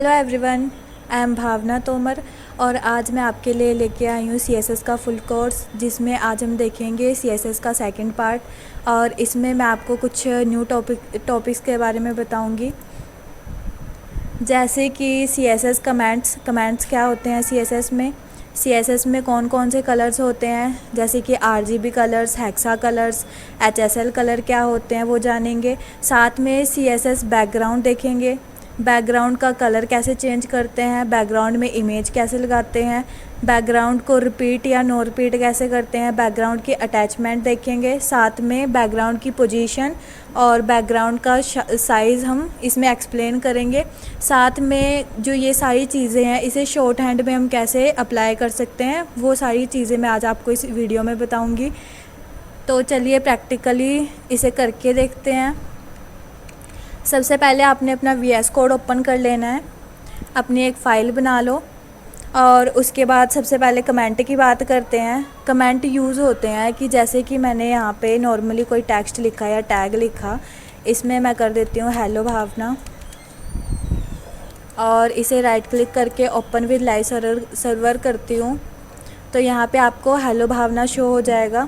Hello everyone, I am भावना तोमर और आज मैं आपके लिए लेके आई हूँ सीएसएस का फुल कोर्स, जिसमें आज हम देखेंगे सीएसएस का सेकंड पार्ट। और इसमें मैं आपको कुछ न्यू टॉपिक्स के बारे में बताऊँगी, जैसे कि सीएसएस कमेंट्स क्या होते हैं सीएसएस में कौन कौन से कलर्स होते हैं, जैसे कि RGB colours, hexa colours, HSL colour क्या होते हैं वो जानेंगे। साथ में सीएसएस बैकग्राउंड देखेंगे, बैकग्राउंड का कलर कैसे चेंज करते हैं, बैकग्राउंड में इमेज कैसे लगाते हैं, बैकग्राउंड को रिपीट या नो रिपीट कैसे करते हैं, बैकग्राउंड की अटैचमेंट देखेंगे। साथ में बैकग्राउंड की पोजीशन और बैकग्राउंड का साइज़ हम इसमें एक्सप्लेन करेंगे। साथ में जो ये सारी चीज़ें हैं, इसे शॉर्ट हैंड में हम कैसे अप्लाई कर सकते हैं, वो सारी चीज़ें मैं आज आपको इस वीडियो में बताऊँगी। तो चलिए प्रैक्टिकली इसे करके देखते हैं। सबसे पहले आपने अपना वीएस कोड ओपन कर लेना है, अपनी एक फ़ाइल बना लो। और उसके बाद सबसे पहले कमेंट की बात करते हैं। कमेंट यूज़ होते हैं कि जैसे कि मैंने यहाँ पे नॉर्मली कोई टेक्स्ट लिखा या टैग लिखा, इसमें मैं कर देती हूँ हेलो भावना और इसे राइट क्लिक करके ओपन विद लाइव सर्वर करती हूँ, तो यहाँ पे आपको हेलो भावना शो हो जाएगा।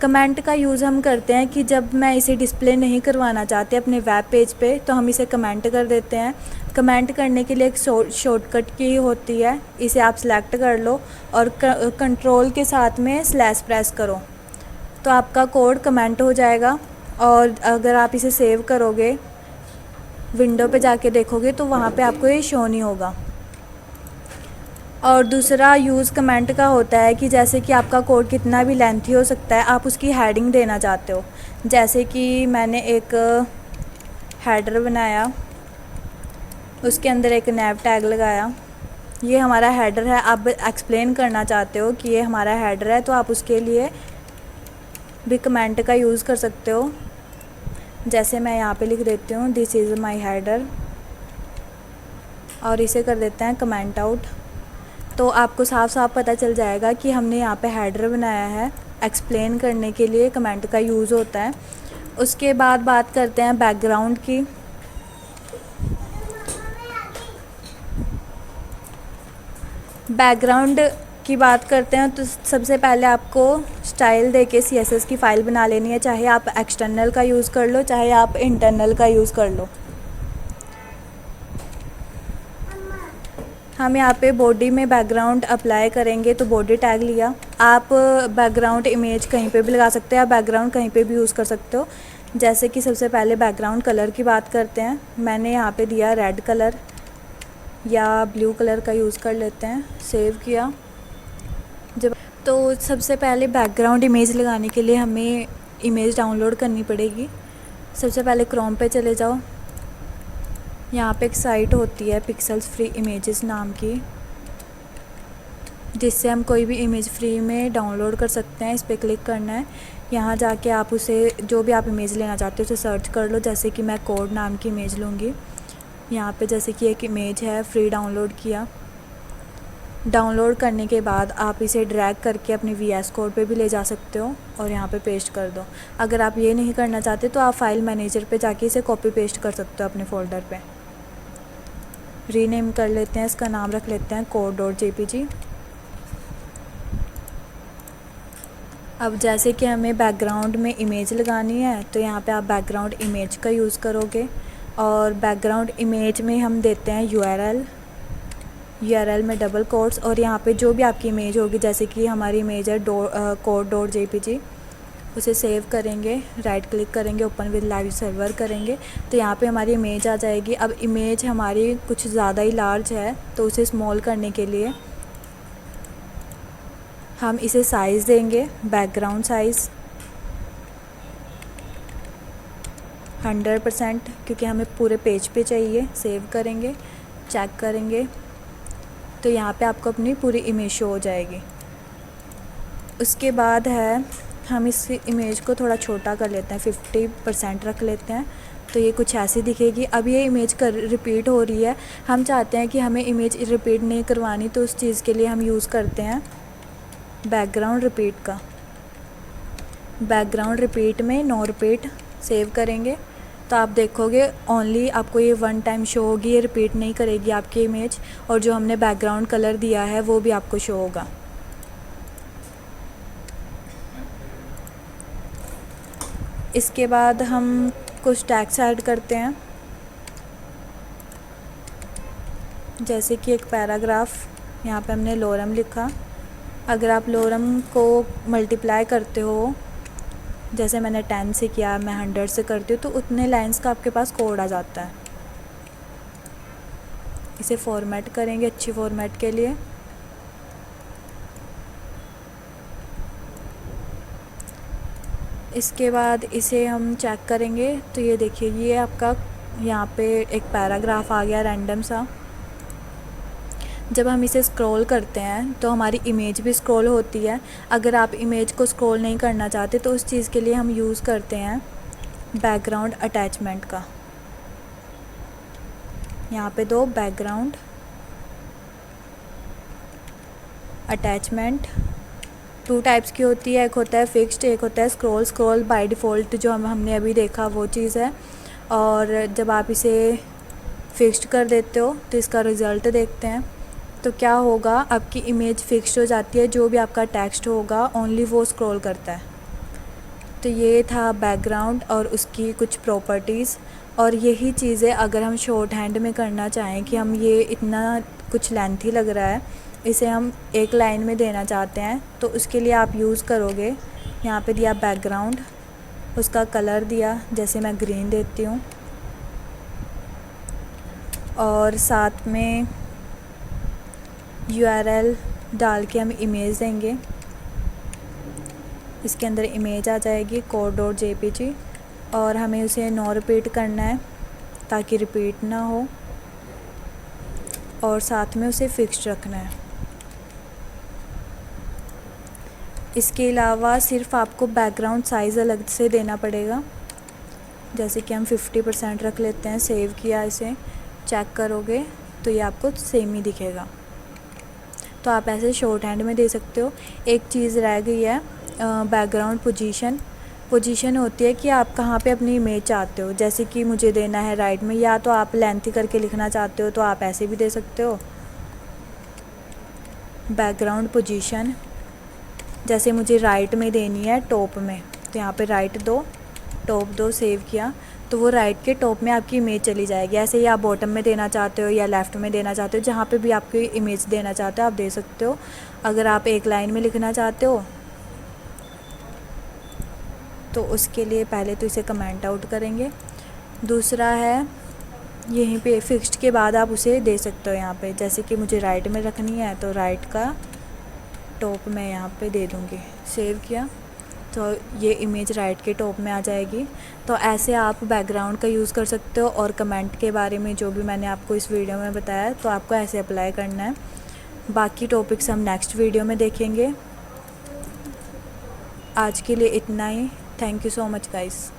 कमेंट का यूज़ हम करते हैं कि जब मैं इसे डिस्प्ले नहीं करवाना चाहते अपने वेब पेज पे, तो हम इसे कमेंट कर देते हैं। कमेंट करने के लिए एक शॉर्टकट की होती है, इसे आप सिलेक्ट कर लो और कंट्रोल के साथ में स्लैश प्रेस करो, तो आपका कोड कमेंट हो जाएगा। और अगर आप इसे सेव करोगे, विंडो पे जाके देखोगे, तो वहाँ पे आपको ये शो नहीं होगा। और दूसरा यूज़ कमेंट का होता है कि जैसे कि आपका कोड कितना भी लेंथी हो सकता है, आप उसकी हेडिंग देना चाहते हो। जैसे कि मैंने एक हेडर बनाया, उसके अंदर एक नैव टैग लगाया, ये हमारा हेडर है। आप एक्सप्लेन करना चाहते हो कि ये हमारा हेडर है, तो आप उसके लिए भी कमेंट का यूज़ कर सकते हो। जैसे मैं यहाँ पे लिख देती हूँ दिस इज़ माई हेडर और इसे कर देते हैं कमेंट आउट, तो आपको साफ साफ पता चल जाएगा कि हमने यहाँ पे हेडर बनाया है। एक्सप्लेन करने के लिए कमेंट का यूज़ होता है। उसके बाद बात करते हैं बैकग्राउंड की। बैकग्राउंड की बात करते हैं तो सबसे पहले आपको स्टाइल देके सीएसएस की फ़ाइल बना लेनी है, चाहे आप एक्सटर्नल का यूज़ कर लो, चाहे आप इंटरनल का यूज़ कर लो। हम यहाँ पे बॉडी में बैकग्राउंड अप्लाई करेंगे, तो बॉडी टैग लिया। आप बैकग्राउंड इमेज कहीं पे भी लगा सकते हैं, आप बैकग्राउंड कहीं पे भी यूज़ कर सकते हो। जैसे कि सबसे पहले बैकग्राउंड कलर की बात करते हैं। मैंने यहाँ पे दिया रेड कलर या ब्लू कलर का यूज़ कर लेते हैं। सेव किया। जब तो सबसे पहले बैकग्राउंड इमेज लगाने के लिए हमें इमेज डाउनलोड करनी पड़ेगी। सबसे पहले क्रोम पे चले जाओ। यहाँ पे एक साइट होती है पिक्सेल्स फ्री इमेजेस नाम की, जिससे हम कोई भी इमेज फ्री में डाउनलोड कर सकते हैं। इस पर क्लिक करना है। यहाँ जाके आप उसे जो भी आप इमेज लेना चाहते हो उसे सर्च कर लो। जैसे कि मैं कोड नाम की इमेज लूँगी। यहाँ पे जैसे कि एक इमेज है, फ्री डाउनलोड किया। डाउनलोड करने के बाद आप इसे ड्रैग करके अपने वीएस कोड पे भी ले जा सकते हो और यहाँ पे पेस्ट कर दो। अगर आप ये नहीं करना चाहते तो आप फाइल मैनेजर पे जाके इसे कॉपी पेस्ट कर सकते हो अपने फ़ोल्डर पे। रीनेम कर लेते हैं, इसका नाम रख लेते हैं code.jpg। अब जैसे कि हमें बैकग्राउंड में इमेज लगानी है, तो यहाँ पे आप बैकग्राउंड इमेज का यूज़ करोगे और बैकग्राउंड इमेज में हम देते हैं यूआरएल में डबल कोट्स, और यहाँ पे जो भी आपकी इमेज होगी, जैसे कि हमारी इमेज है code.jpg, उसे सेव करेंगे, राइट क्लिक करेंगे, ओपन विद लाइव सर्वर करेंगे, तो यहाँ पे हमारी इमेज आ जाएगी। अब इमेज हमारी कुछ ज़्यादा ही लार्ज है, तो उसे स्मॉल करने के लिए हम इसे साइज़ देंगे, बैकग्राउंड साइज़ 100%, क्योंकि हमें पूरे पेज पे चाहिए। सेव करेंगे, चेक करेंगे, तो यहाँ पे आपको अपनी पूरी इमेज शो हो जाएगी। उसके बाद है हम इस इमेज को थोड़ा छोटा कर लेते हैं, 50% रख लेते हैं, तो ये कुछ ऐसी दिखेगी। अब ये इमेज रिपीट हो रही है, हम चाहते हैं कि हमें इमेज रिपीट नहीं करवानी, तो उस चीज़ के लिए हम यूज़ करते हैं बैकग्राउंड रिपीट का। बैकग्राउंड रिपीट में नो रिपीट सेव करेंगे, तो आप देखोगे ओनली आपको ये वन टाइम शो होगी, ये रिपीट नहीं करेगी आपकी इमेज, और जो हमने बैकग्राउंड कलर दिया है वो भी आपको शो होगा। इसके बाद हम कुछ टैग्स ऐड करते हैं, जैसे कि एक पैराग्राफ, यहाँ पे हमने लोरम लिखा। अगर आप लोरम को मल्टीप्लाई करते हो, जैसे मैंने 10 से किया, मैं 100 से करती हूँ, तो उतने लाइंस का आपके पास कोड आ जाता है। इसे फॉर्मेट करेंगे अच्छी फॉर्मेट के लिए। इसके बाद इसे हम चेक करेंगे, तो ये देखिए ये आपका यहाँ पे एक पैराग्राफ आ गया रैंडम सा। जब हम इसे स्क्रॉल करते हैं तो हमारी इमेज भी स्क्रॉल होती है। अगर आप इमेज को स्क्रॉल नहीं करना चाहते तो उस चीज़ के लिए हम यूज़ करते हैं बैकग्राउंड अटैचमेंट का। यहाँ पे दो बैकग्राउंड अटैचमेंट 2 टाइप्स की होती है, एक होता है फिक्स्ड, एक होता है स्क्रॉल। स्क्रॉल बाय डिफ़ॉल्ट जो हमने अभी देखा वो चीज़ है, और जब आप इसे फिक्स्ड कर देते हो तो इसका रिज़ल्ट देखते हैं। तो क्या होगा, आपकी इमेज फिक्स्ड हो जाती है, जो भी आपका टेक्स्ट होगा ओनली वो स्क्रॉल करता है। तो ये था बैकग्राउंड और उसकी कुछ प्रॉपर्टीज़। और यही चीज़ें अगर हम शॉर्ट हैंड में करना चाहें कि हम ये इतना कुछ लेंथी लग रहा है, इसे हम एक लाइन में देना चाहते हैं, तो उसके लिए आप यूज़ करोगे, यहाँ पे दिया बैकग्राउंड, उसका कलर दिया, जैसे मैं ग्रीन देती हूँ, और साथ में URL डाल के हम इमेज देंगे। इसके अंदर इमेज आ जाएगी code.jpg, और हमें उसे नो रिपीट करना है ताकि रिपीट ना हो, और साथ में उसे फिक्स्ड रखना है। इसके अलावा सिर्फ आपको बैकग्राउंड साइज़ अलग से देना पड़ेगा, जैसे कि हम 50% रख लेते हैं। सेव किया, इसे चेक करोगे तो ये आपको सेम ही दिखेगा। तो आप ऐसे शॉर्ट हैंड में दे सकते हो। एक चीज़ रह गई है, बैकग्राउंड पोजीशन होती है कि आप कहाँ पे अपनी इमेज चाहते हो, जैसे कि मुझे देना है राइट में, या तो आप लेंथी करके लिखना चाहते हो तो आप ऐसे भी दे सकते हो। बैकग्राउंड पोजीशन जैसे मुझे राइट में देनी है, टॉप में, तो यहाँ पे राइट दो, टॉप दो, सेव किया, तो वो राइट के टॉप में आपकी इमेज चली जाएगी। ऐसे ही आप बॉटम में देना चाहते हो या लेफ़्ट में देना चाहते हो, जहाँ पे भी आपकी इमेज देना चाहते हो आप दे सकते हो। अगर आप एक लाइन में लिखना चाहते हो तो उसके लिए पहले तो इसे कमेंट आउट करेंगे। दूसरा है, यहीं पे फिक्स्ड के बाद आप उसे दे सकते हो यहाँ पे, जैसे कि मुझे राइट में रखनी है तो राइट का टॉप में यहाँ पे दे दूँगी। सेव किया तो ये इमेज राइट के टॉप में आ जाएगी। तो ऐसे आप बैकग्राउंड का यूज़ कर सकते हो। और कमेंट के बारे में जो भी मैंने आपको इस वीडियो में बताया, तो आपको ऐसे अप्लाई करना है। बाकी टॉपिक्स हम नेक्स्ट वीडियो में देखेंगे। आज के लिए इतना ही। Thank you so much guys.